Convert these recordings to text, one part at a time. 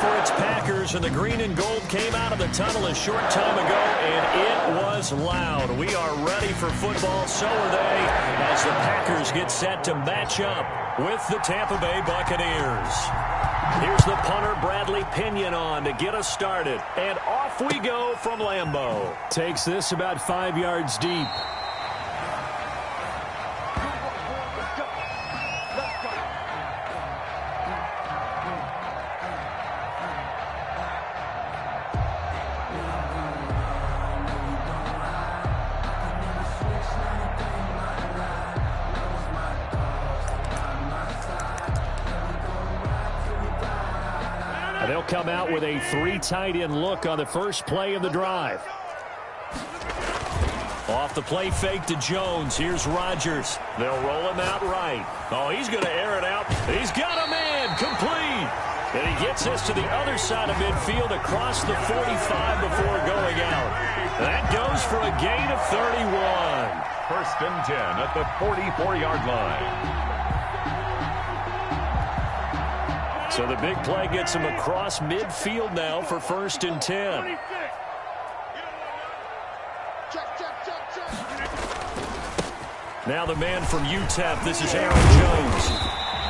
for its Packers, and the green and gold came out of the tunnel a short time ago, and it was loud. We are ready for football, so are they, as the Packers get set to match up with the Tampa Bay Buccaneers. Here's the punter, Bradley Pinion, on to get us started, and off we go from Lambeau. Takes this about 5 yards deep. They'll come out with a 3 tight end look on the first play of the drive. Off the play fake to Jones. Here's Rodgers. They'll roll him out right. Oh, he's going to air it out. He's got a man. Complete. And he gets this to the other side of midfield across the 45 before going out. That goes for a gain of 31. First and 10 at the 44-yard line. So the big play gets him across midfield now for first and 10. Now the man from UTEP, this is Aaron Jones.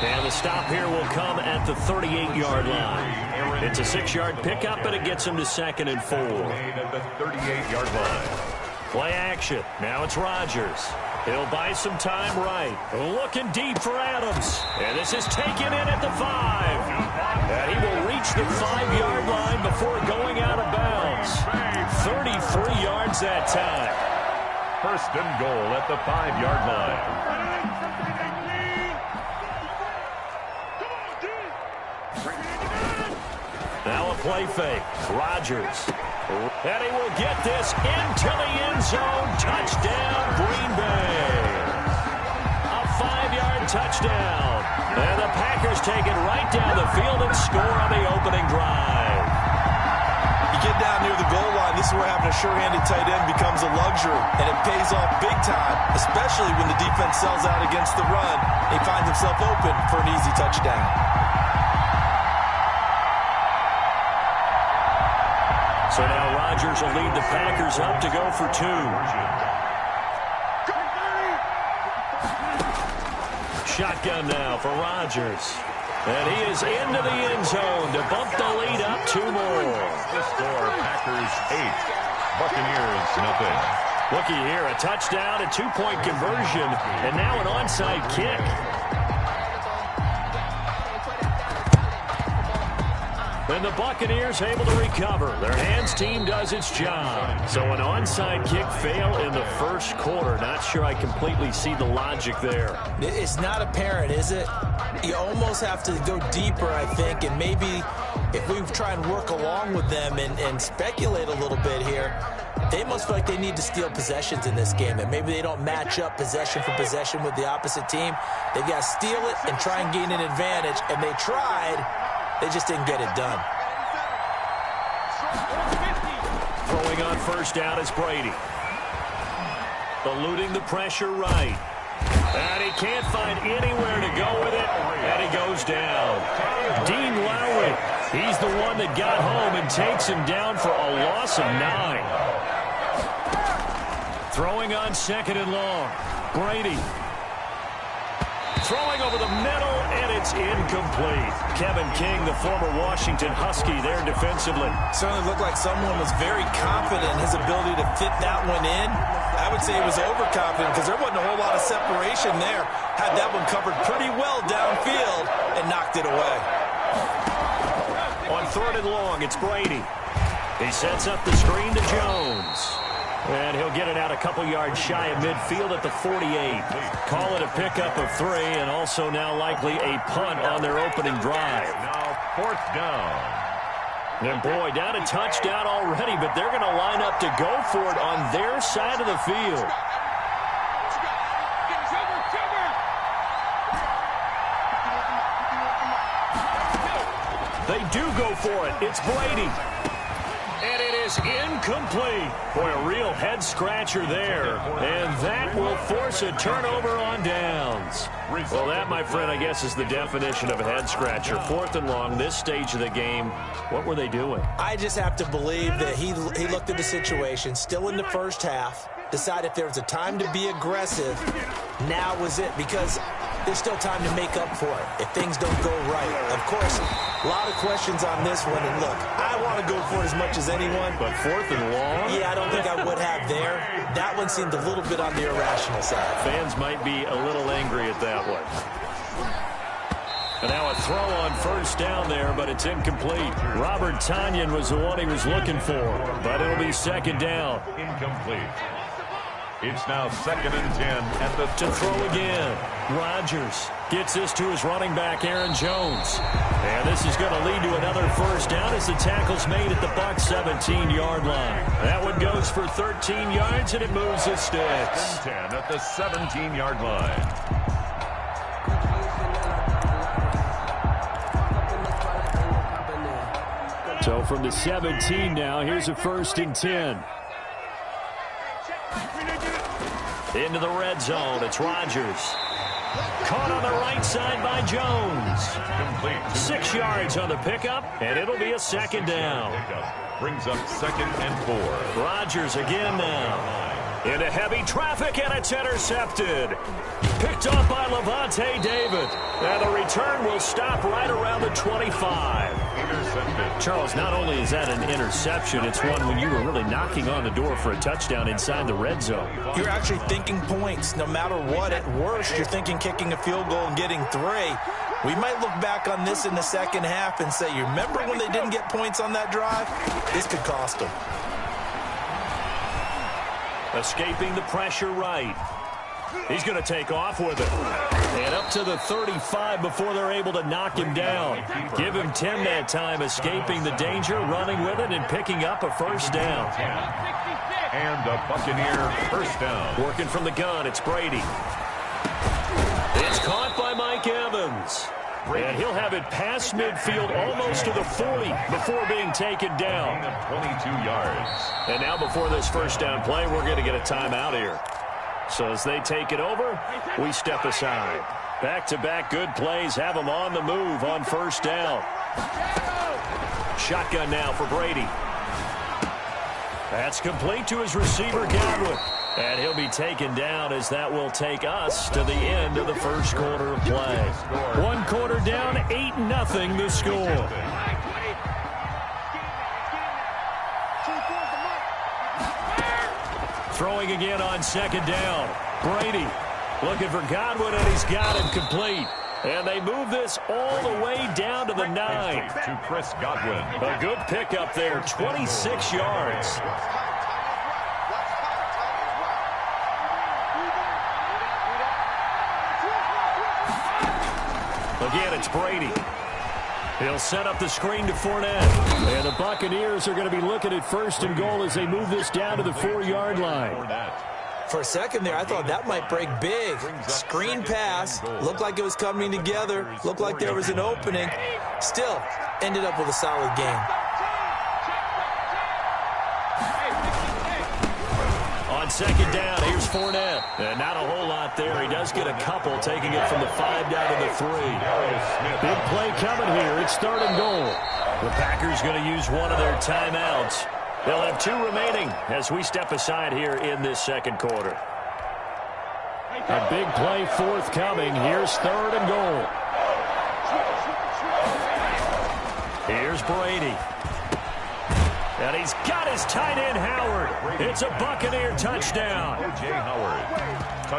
And the stop here will come at the 38-yard line. It's a 6-yard pickup, and it gets him to 2nd and 4. At the 38-yard line. Play action. Now it's Rodgers. He'll buy some time right. Looking deep for Adams. And this is taken in at the 5. And he will reach the 5-yard line before going out of bounds. 33 yards that time. First and goal at the 5-yard line. Now a play fake. Rodgers. And he will get this into the end zone. Touchdown, Green Bay. A 5-yard touchdown. And the Packers take it right down the field and score on the opening drive. You get down near the goal line, this is where having a sure-handed tight end becomes a luxury. And it pays off big time, especially when the defense sells out against the run. He finds himself open for an easy touchdown. So now Rodgers will lead the Packers up to go for 2. Shotgun now for Rodgers. And he is into the end zone to bump the lead up 2 more. The score, Packers 8, Buccaneers nothing. Looky here, a touchdown, a 2-point conversion, and now an onside kick. And the Buccaneers able to recover. Their hands team does its job. So an onside kick fail in the first quarter. Not sure I completely see the logic there. It's not apparent, is it? You almost have to go deeper, I think, and maybe if we try and work along with them and speculate a little bit here, they must feel like they need to steal possessions in this game, and maybe they don't match up possession for possession with the opposite team. They've got to steal it and try and gain an advantage, and they tried. They just didn't get it done. Throwing on first down is Brady. Eluding the pressure right. And he can't find anywhere to go with it. And he goes down. Dean Lowry, he's the one that got home and takes him down for a loss of 9. Throwing on 2nd and long. Brady. Throwing over the middle, and it's incomplete. Kevin King, the former Washington Husky, there defensively. Certainly looked like someone was very confident in his ability to fit that one in. I would say he was overconfident because there wasn't a whole lot of separation there. Had that one covered pretty well downfield and knocked it away. On 3rd and long, it's Brady. He sets up the screen to Jones. And he'll get it out a couple yards shy of midfield at the 48. Call it a pickup of 3, and also now likely a punt on their opening drive. Now 4th down. And boy, down a touchdown already, but they're going to line up to go for it on their side of the field. They do go for it. It's Brady. And it is incomplete. Boy, a real head-scratcher there. And that will force a turnover on downs. Well, that, my friend, I guess is the definition of a head-scratcher. 4th and long, this stage of the game. What were they doing? I just have to believe that he looked at the situation, still in the first half, decided if there was a time to be aggressive, now was it, because there's still time to make up for it if things don't go right. Of course, a lot of questions on this one, and look, I want to go for it as much as anyone. But 4th and long? Yeah, I don't think I would have there. That one seemed a little bit on the irrational side. Fans might be a little angry at that one. And now a throw on first down there, but it's incomplete. Robert Tonyan was the one he was looking for, but it'll be 2nd down. Incomplete. It's now 2nd and 10 at the to throw again. Rodgers gets this to his running back, Aaron Jones. And this is going to lead to another first down as the tackle's made at the Bucs 17-yard line. That one goes for 13 yards, and it moves the sticks. 10 at the 17-yard line. So from the 17 now, here's a 1st and 10. Into the red zone, it's Rodgers. Caught on the right side by Jones. Complete. 6 yards on the pickup, and it'll be a 2nd down. Brings up 2nd and 4. Rodgers again now. Into heavy traffic, and it's intercepted. Picked off by Lavonte David. And the return will stop right around the 25. Intercepted. Charles, not only is that an interception, it's one when you were really knocking on the door for a touchdown inside the red zone. You're actually thinking points. No matter what, at worst, you're thinking kicking a field goal and getting 3. We might look back on this in the second half and say, you remember when they didn't get points on that drive? This could cost them. Escaping the pressure right. He's going to take off with it. And up to the 35 before they're able to knock him down. Give him 10 that time, escaping the danger, running with it, and picking up a first down. And a Buccaneer first down. Working from the gun, it's Brady. It's caught by Mike Evans. And he'll have it past midfield almost to the 40 before being taken down. 22 yards. And now before this first down play, we're going to get a timeout here. So as they take it over, we step aside. Back-to-back good plays have them on the move on first down. Shotgun now for Brady. That's complete to his receiver, Godwin. And he'll be taken down as that will take us to the end of the first quarter of play. 1 quarter down, 8-0 the score. Throwing again on 2nd down. Brady looking for Godwin, and he's got him complete. And they move this all the way down to the 9. To Chris Godwin. A good pickup there, 26 yards. Again, it's Brady. He'll set up the screen to Fournette. And the Buccaneers are going to be looking at 1st and goal as they move this down to the 4-yard line. For a second there, I thought that might break big. Screen pass. Looked like it was coming together. Looked like there was an opening. Still, ended up with a solid game. On 2nd down, here's Fournette. And not a whole lot there. He does get a couple, taking it from the 5 down to the 3. Big play coming here. It's 3rd and goal. The Packers going to use one of their timeouts. They'll have 2 remaining as we step aside here in this second quarter. A big play forthcoming. Here's 3rd and goal. Here's Brady. And he's got his tight end, Howard. It's a Buccaneer touchdown. O.J. Howard.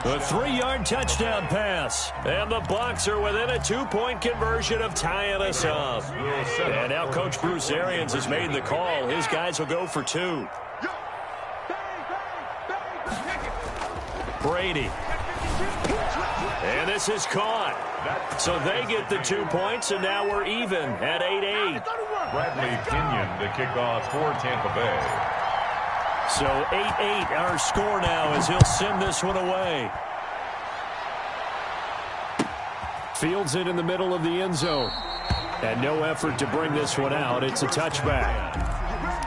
A 3-yard touchdown pass. And the Bucs are within a 2-point conversion of tying us up. And now Coach Bruce Arians has made the call. His guys will go for 2. Brady. And this is caught. So they get the 2 points, and now we're even at 8-8. Bradley Pinion to kick off for Tampa Bay. So 8-8 our score now as he'll send this one away. Fields it in the middle of the end zone. And no effort to bring this one out. It's a touchback.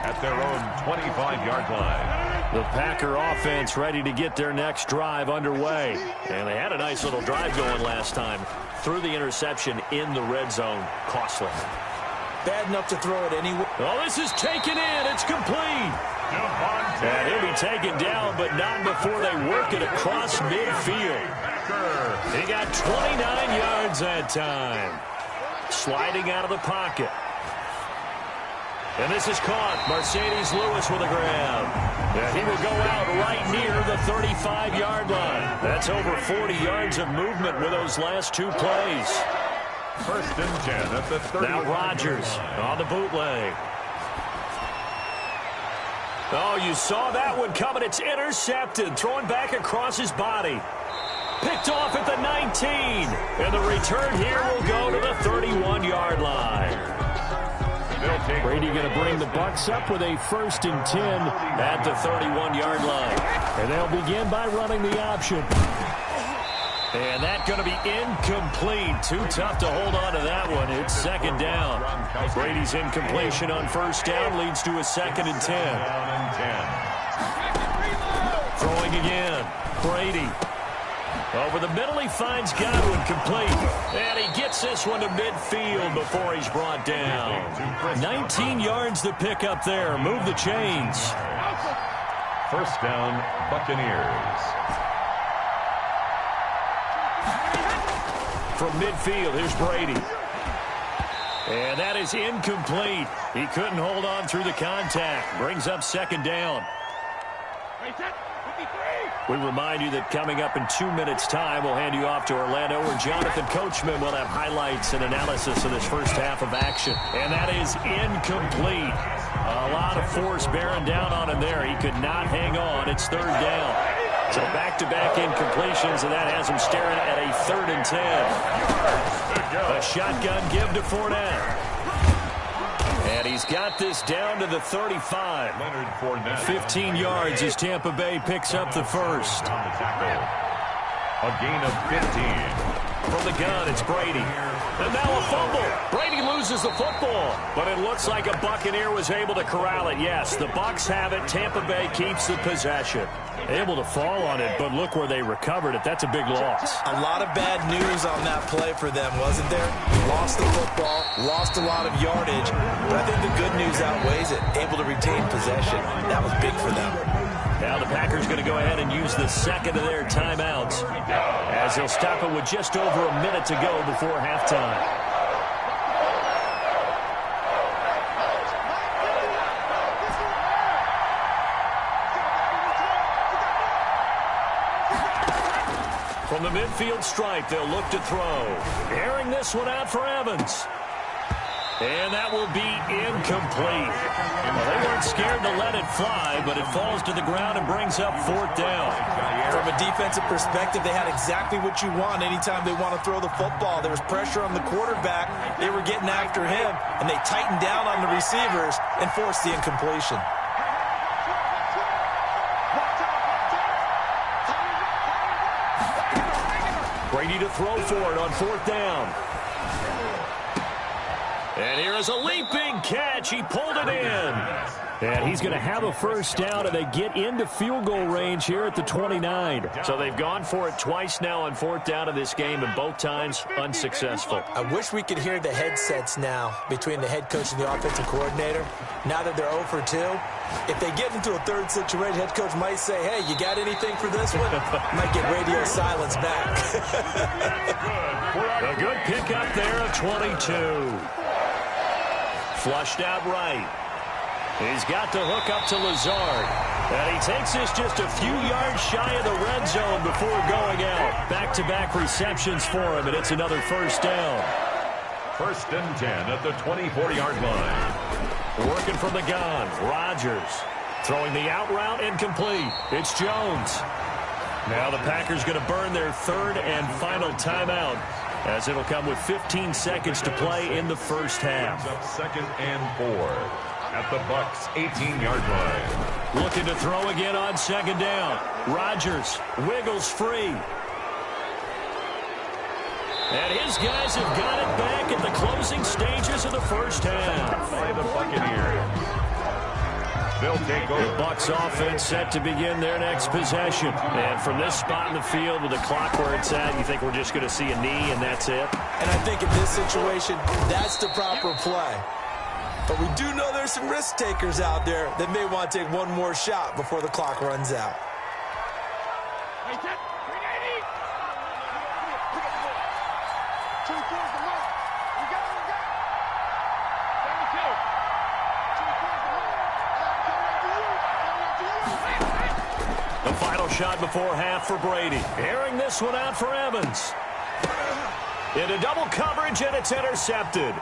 At at their own 25-yard line. The Packer offense ready to get their next drive underway. And they had a nice little drive going last time. Threw the interception in the red zone. Costly. Bad enough to throw it anyway. Oh, this is taken in. It's complete. And he'll be taken down, but not before they work it across midfield. He got 29 yards that time. Sliding out of the pocket. And this is caught. Mercedes Lewis with a grab. And he will go out right near the 35-yard line. That's over 40 yards of movement with those last two plays. First and 10 at the 30. Now Rodgers on the bootleg. Oh, you saw that one coming. It's intercepted. Throwing back across his body. Picked off at the 19. And the return here will go to the 31-yard line. Brady going to bring the Bucs up with a 1st and 10 at the 31-yard line. And they'll begin by running the option. And that's going to be incomplete. Too tough to hold on to that one. It's 2nd down. Brady's incompletion on 1st down leads to a 2nd and 10. Throwing again. Brady. Over the middle, he finds Godwin complete. And he gets this one to midfield before he's brought down. 19 yards to pick up there. Move the chains. 1st down, Buccaneers. From midfield, here's Brady. And that is incomplete. He couldn't hold on through the contact. Brings up 2nd down. We remind you that coming up in 2 minutes' time, we'll hand you off to Orlando, where Jonathan Coachman will have highlights and analysis of this first half of action. And that is incomplete. A lot of force bearing down on him there. He could not hang on. It's 3rd down. So back-to-back incompletions, and that has him staring at a 3rd and 10. A shotgun give to Fournette. And he's got this down to the 35. 15 yards as Tampa Bay picks up the first. A gain of 15. From the gun, it's Brady. And now a fumble. Brady loses the football. But it looks like a Buccaneer was able to corral it. Yes, the Bucs have it. Tampa Bay keeps the possession. Able to fall on it, but look where they recovered it. That's a big loss. A lot of bad news on that play for them, wasn't there? Lost the football, lost a lot of yardage, but I think the good news outweighs it. Able to retain possession. That was big for them. Now the Packers going to go ahead and use the 2nd of their timeouts, as they'll stop it with just over a minute to go before halftime. From the midfield stripe, they'll look to throw. Airing this one out for Evans. And that will be incomplete. Well, they weren't scared to let it fly, but it falls to the ground and brings up 4th down. From a defensive perspective, they had exactly what you want anytime they want to throw the football. There was pressure on the quarterback. They were getting after him, and they tightened down on the receivers and forced the incompletion. Brady to throw for it on 4th down. And here is a leaping catch. He pulled it in. And he's going to have a 1st down, and they get into field goal range here at the 29. So they've gone for it twice now on 4th down of this game, and both times unsuccessful. I wish we could hear the headsets now between the head coach and the offensive coordinator. Now that they're 0 for 2, if they get into a 3rd situation, head coach might say, hey, you got anything for this one? Might get radio silence back. A good pickup there of 22. Flushed out right. He's got the hook up to Lazard. And he takes this just a few yards shy of the red zone before going out. Back-to-back receptions for him, and it's another 1st down. 1st and 10 at the 24-yard line. Working from the gun, Rodgers. Throwing the out route, incomplete. It's Jones. Now the Packers going to burn their 3rd and final timeout, as it'll come with 15 seconds to play in the first half. 2nd and 4 at the Bucs 18-yard line. Looking to throw again on 2nd down. Rodgers wiggles free. And his guys have got it back at the closing stages of the first half. By the Buccaneers. They'll take over. The Bucs offense set to begin their next possession. And from this spot in the field with the clock where it's at, you think we're just going to see a knee and that's it? And I think in this situation, that's the proper play. But we do know there's some risk takers out there that may want to take one more shot before the clock runs out. The final shot before half for Brady. Airing this one out for Evans. Into double coverage, and it's intercepted.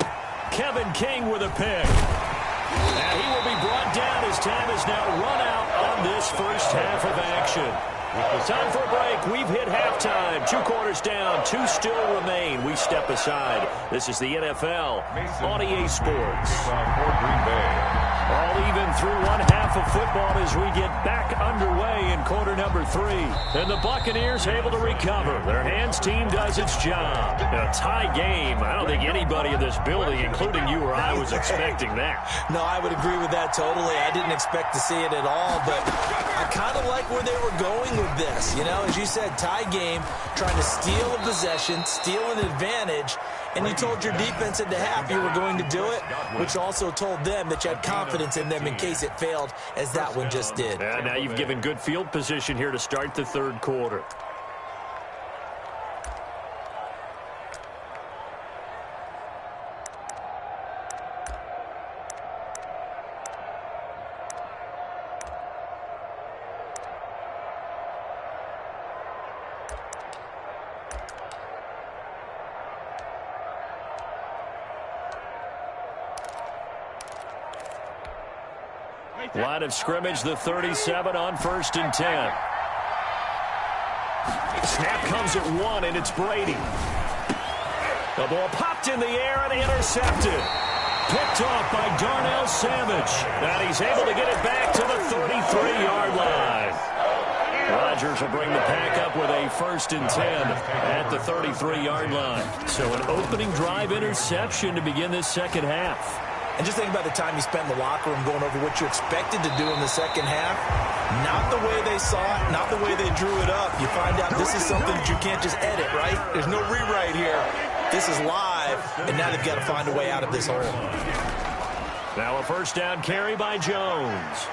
Kevin King with a pick. And he will be brought down as time is now run out on this first half of action. Time for a break. We've hit halftime. 2 quarters down. 2 still remain. We step aside. This is the NFL on EA Sports. For Green Bay. All even through one half of football as we get back underway in quarter number 3. And the Buccaneers able to recover. Their hands team does its job. A tie game. I don't think anybody in this building, including you or I, was expecting that. No, I would agree with that totally. I didn't expect to see it at all, but I kind of like where they were going with this. You know, as you said, tie game, trying to steal a possession, steal an advantage, and you told your defense at the half you were going to do it, which also told them that you had confidence in them in case it failed, as that one just did. And now you've given good field position here to start the third quarter. Line of scrimmage, the 37 on 1st and 10. Snap comes at 1, and it's Brady. The ball popped in the air and intercepted. Picked off by Darnell Savage. And he's able to get it back to the 33-yard line. Rodgers will bring the pack up with a 1st and 10 at the 33-yard line. So an opening drive interception to begin this second half. And just think about the time you spent in the locker room going over what you expected to do in the second half. Not the way they saw it, not the way they drew it up. You find out this is something that you can't just edit, right? There's no rewrite here. This is live, and now they've got to find a way out of this hole. Now a 1st down carry by Jones.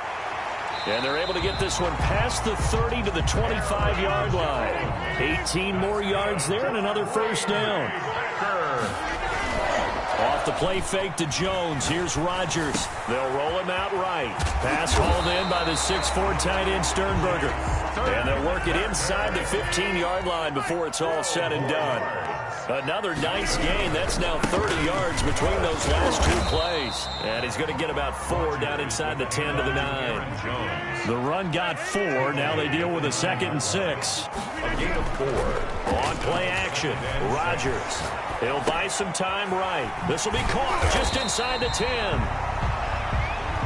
And they're able to get this one past the 30 to the 25-yard line. 18 more yards there and another 1st down. Off the play fake to Jones. Here's Rodgers. They'll roll him out right. Pass hauled in by the 6'4" tight end Sternberger. And they'll work it inside the 15-yard line before it's all said and done. Another nice gain. That's now 30 yards between those last 2 plays. And he's going to get about 4 down inside the 10 to the 9. The run got 4. Now they deal with a 2nd and 6. A gain of 4. On play action, Rodgers. He'll buy some time right. This will be caught just inside the 10.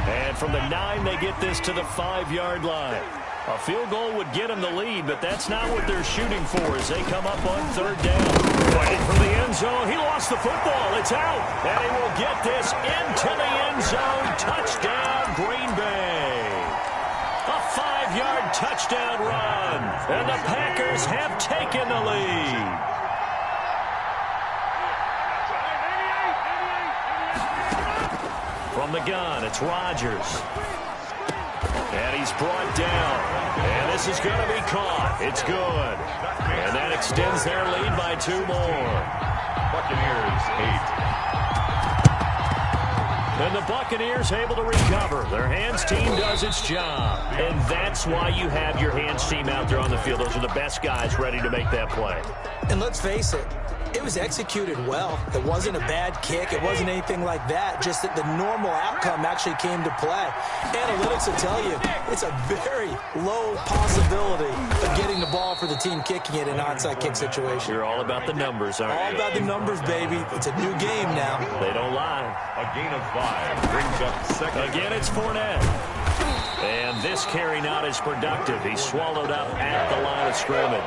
And from the 9, they get this to the 5-yard line. A field goal would get them the lead, but that's not what they're shooting for as they come up on 3rd down. Fighting for the end zone. He lost the football. It's out. And he will get this into the end zone. Touchdown, Green Bay. A 5-yard touchdown run. And the Packers have taken the lead. From the gun, it's Rodgers. And he's brought down. And this is going to be caught. It's good. And that extends their lead by 2 more. Buccaneers 8. And the Buccaneers able to recover. Their hands team does its job. And that's why you have your hands team out there on the field. Those are the best guys ready to make that play. And let's face it, it was executed well. It wasn't a bad kick. It wasn't anything like that. Just that the normal outcome actually came to play. Analytics will tell you it's a very low possibility of getting the ball for the team kicking it in an onside kick situation. You're all about the numbers, aren't you? All about the numbers, baby. It's a new game now. They don't lie. A gain of 5 brings up 2nd. Again, it's Fournette. And this carry not as productive. He's swallowed up at the line of scrimmage.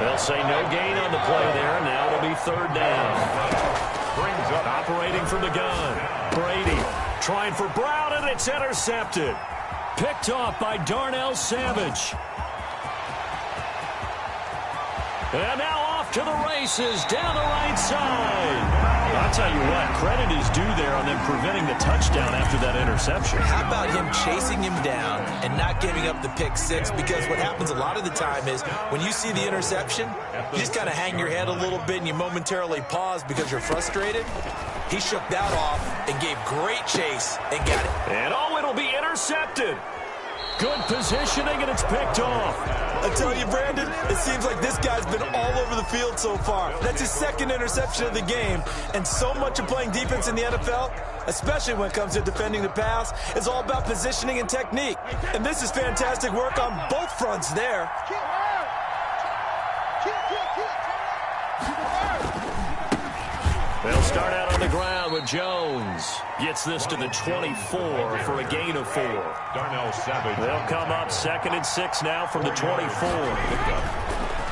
They'll say no gain on the play there. Now it'll be 3rd down. Operating from the gun. Brady Trying for Brown, and it's intercepted. Picked off by Darnell Savage. And now off to the races down the right side. I'll tell you what, credit is due there on them preventing the touchdown after that interception. How about him chasing him down and not giving up the pick six? Because what happens a lot of the time is when you see the interception, you just kind of hang your head a little bit and you momentarily pause because you're frustrated. He shook that off and gave great chase and got it. And it'll be intercepted. Good positioning, and it's picked off. I tell you, Brandon, it seems like this guy's been all over the field so far. That's his second interception of the game, and so much of playing defense in the NFL, especially when it comes to defending the pass, is all about positioning and technique. And this is fantastic work on both fronts there. They'll start out on the ground with Jones. Gets this to the 24 for a gain of 4. Darnell Savage. They'll come up 2nd and 6 now from the 24.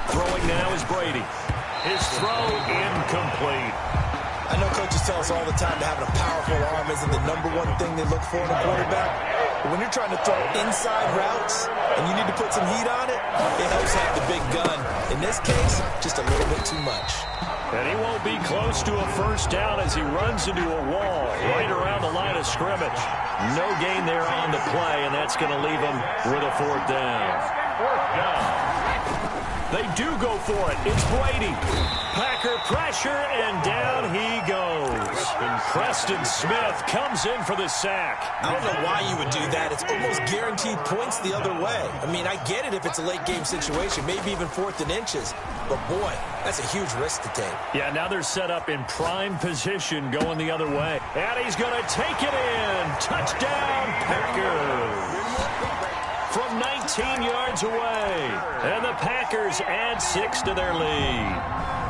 Throwing now is Brady. His throw incomplete. I know coaches tell us all the time that having a powerful arm isn't the number one thing they look for in a quarterback. But when you're trying to throw inside routes and you need to put some heat on it, it helps have the big gun. In this case, just a little bit too much. And he won't be close to a first down as he runs into a wall right around the line of scrimmage. No gain there on the play, and that's going to leave him with a 4th down. 4th down. They do go for it. It's Brady. Packer pressure, and down he goes. And Preston Smith comes in for the sack. I don't know why you would do that. It's almost guaranteed points the other way. I mean, I get it if it's a late game situation, maybe even 4th and inches. But, boy, that's a huge risk to take. Yeah, now they're set up in prime position going the other way. And he's going to take it in. Touchdown, Packers. From 19 yards away. And the Packers add 6 to their lead.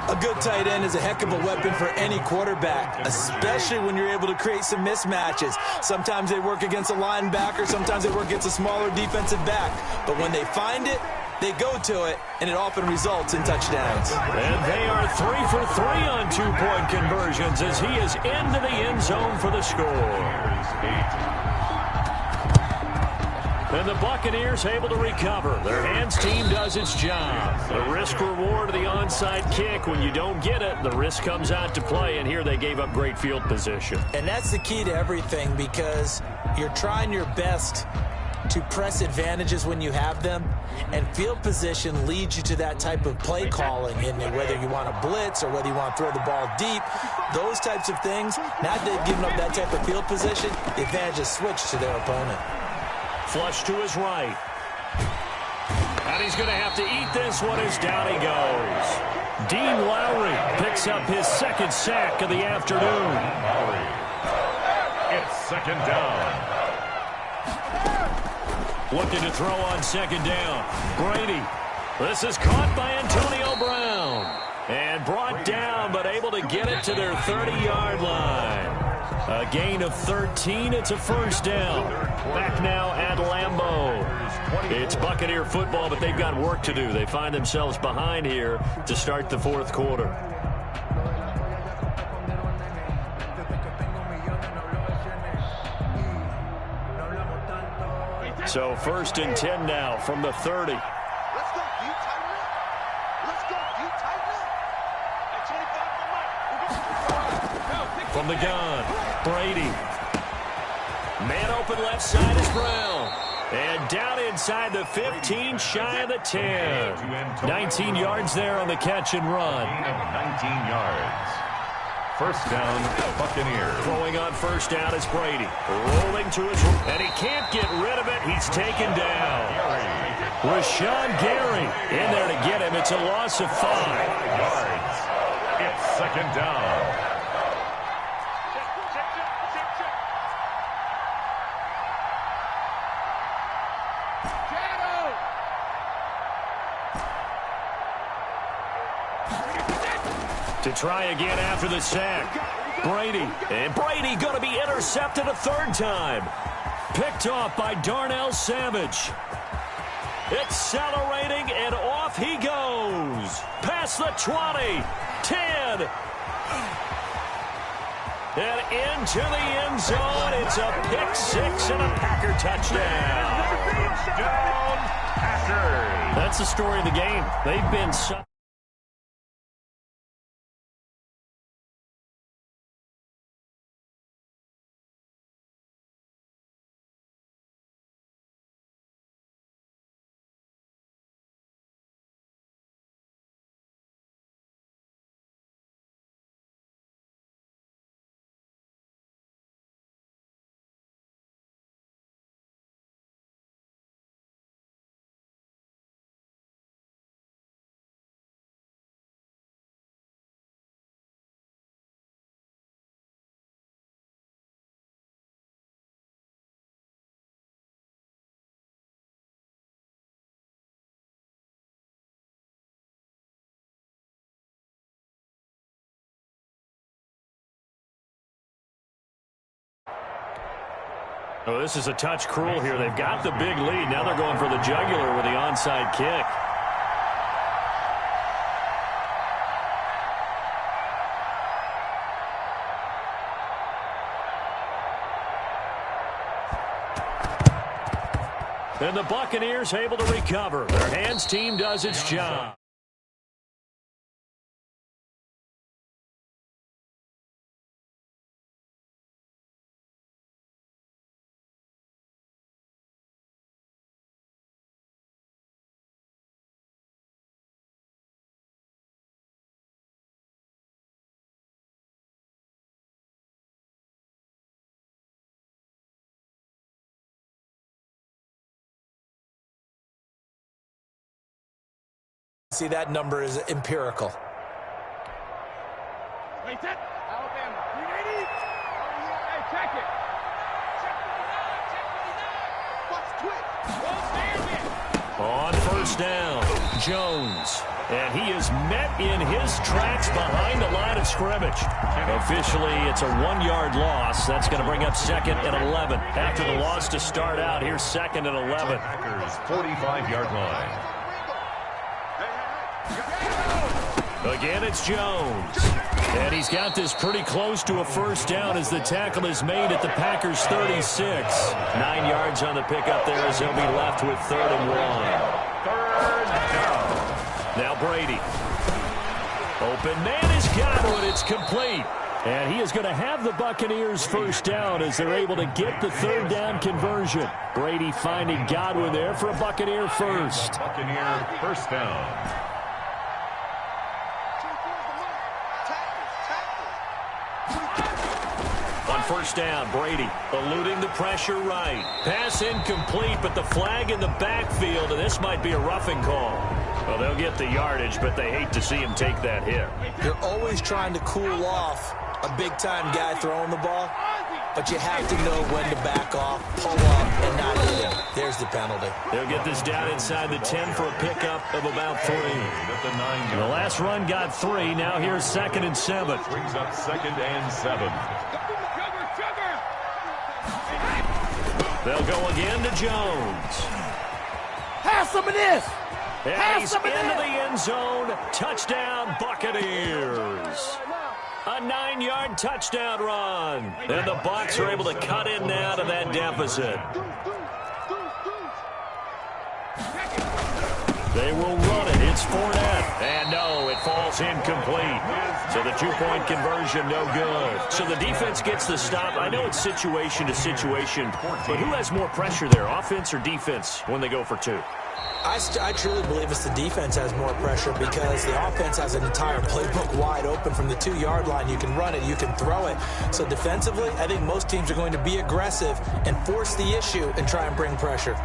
A good tight end is a heck of a weapon for any quarterback, especially when you're able to create some mismatches. Sometimes they work against a linebacker, sometimes they work against a smaller defensive back. But when they find it, they go to it, and it often results in touchdowns. And they are 3 for 3 on 2-point conversions as he is into the end zone for the score. And the Buccaneers able to recover. Their hands team does its job. The risk-reward of the onside kick. When you don't get it, the risk comes out to play, and here they gave up great field position. And that's the key to everything because you're trying your best to press advantages when you have them, and field position leads you to that type of play calling, and whether you want to blitz or whether you want to throw the ball deep, those types of things. Now that they've given up that type of field position, the advantage is switched to their opponent. Flush to his right. And he's going to have to eat this one as down he goes. Dean Lowry picks up his 2nd sack of the afternoon. It's 2nd down. Looking to throw on 2nd down. Brady. This is caught by Antonio Brown. And brought down, but able to get it to their 30-yard line. A gain of 13. It's a 1st down. Back now at Lambeau. It's Buccaneer football, but they've got work to do. They find themselves behind here to start the 4th quarter. So 1st and 10 now from the 30. From the gun, Brady. Man open left side is Brown. And down inside the 15, shy of the 10. 19 yards there on the catch and run. 19 yards. 1st down, Buccaneers. Throwing on 1st down is Brady. Rolling to his right. And he can't get rid of it. He's taken down. Rashawn Gary in there to get him. It's a loss of 5 yards. It's 2nd down. To try again after the sack. Brady. And Brady going to be intercepted a 3rd time. Picked off by Darnell Savage. Accelerating, and off he goes. Past the 20. 10. And into the end zone. It's a pick six and a Packer touchdown. Touchdown, Packers. That's the story of the game. They've been so... Oh, this is a touch cruel here. They've got the big lead. Now they're going for the jugular with the onside kick. And the Buccaneers able to recover. Their hands team does its job. See, that number is empirical. Wait, that Alabama 380. Hey, check it. Check 59. Watch twitch. On first down, Jones. And he is met in his tracks behind the line of scrimmage. Officially, it's a 1-yard loss. That's going to bring up 2nd and 11. After the loss to start out, here's 2nd and 11. Packers 45-yard line. Again, it's Jones. And he's got this pretty close to a first down as the tackle is made at the Packers' 36. 9 yards on the pickup there as they'll be left with 3rd and 1. Third down. Now Brady. Open man is Godwin. It's complete. And he is going to have the Buccaneers first down as they're able to get the 3rd down conversion. Brady finding Godwin there for a Buccaneer first. Buccaneer first down. First down, Brady eluding the pressure right. Pass incomplete, but the flag in the backfield, and this might be a roughing call. Well, they'll get the yardage, but they hate to see him take that hit. You're always trying to cool off a big-time guy throwing the ball, but you have to know when to back off, pull up, and not hit him. There's the penalty. They'll get this down inside the 10 for a pickup of about 3. The last run got 3. Now here's 2nd and 7. Brings up 2nd and 7. They'll go again to Jones. Have some of this. And he's into the end zone. Touchdown, Buccaneers. A 9-yard touchdown run. And the Bucs are able to cut in now to that deficit. They will run it. It's Fournette. And no, it falls incomplete. So the 2-point conversion, no good. So the defense gets the stop. I know it's situation to situation, but who has more pressure there, offense or defense, when they go for 2? I truly believe it's the defense has more pressure because the offense has an entire playbook wide open from the 2-yard line. You can run it, you can throw it. So defensively, I think most teams are going to be aggressive and force the issue and try and bring pressure.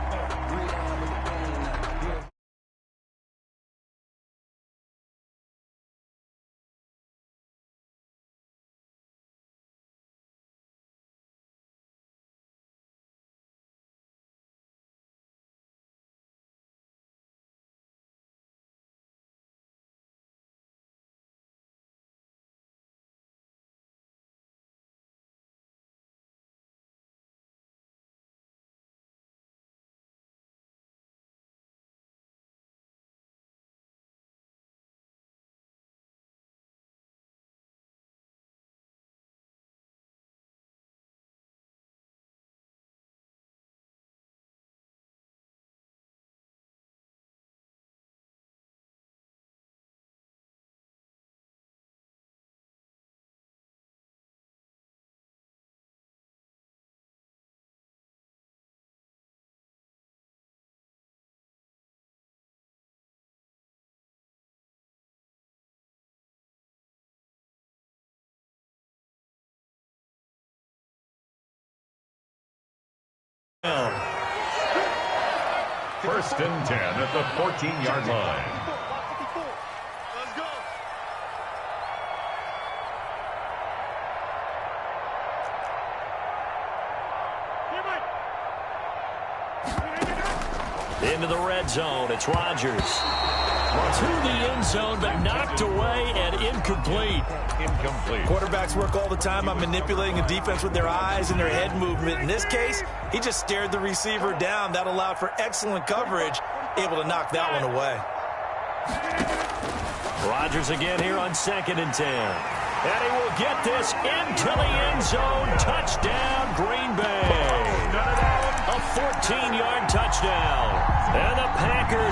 First and 10 at the 14-yard line. Let's go. Into the red zone. It's Rodgers. To the end zone, but knocked away and incomplete. Incomplete. Quarterbacks work all the time on manipulating a defense with their eyes and their head movement. In this case, he just stared the receiver down. That allowed for excellent coverage, able to knock that one away. Rodgers again here on 2nd and 10. And he will get this into the end zone. Touchdown, Green Bay. A 14-yard touchdown. And the Packers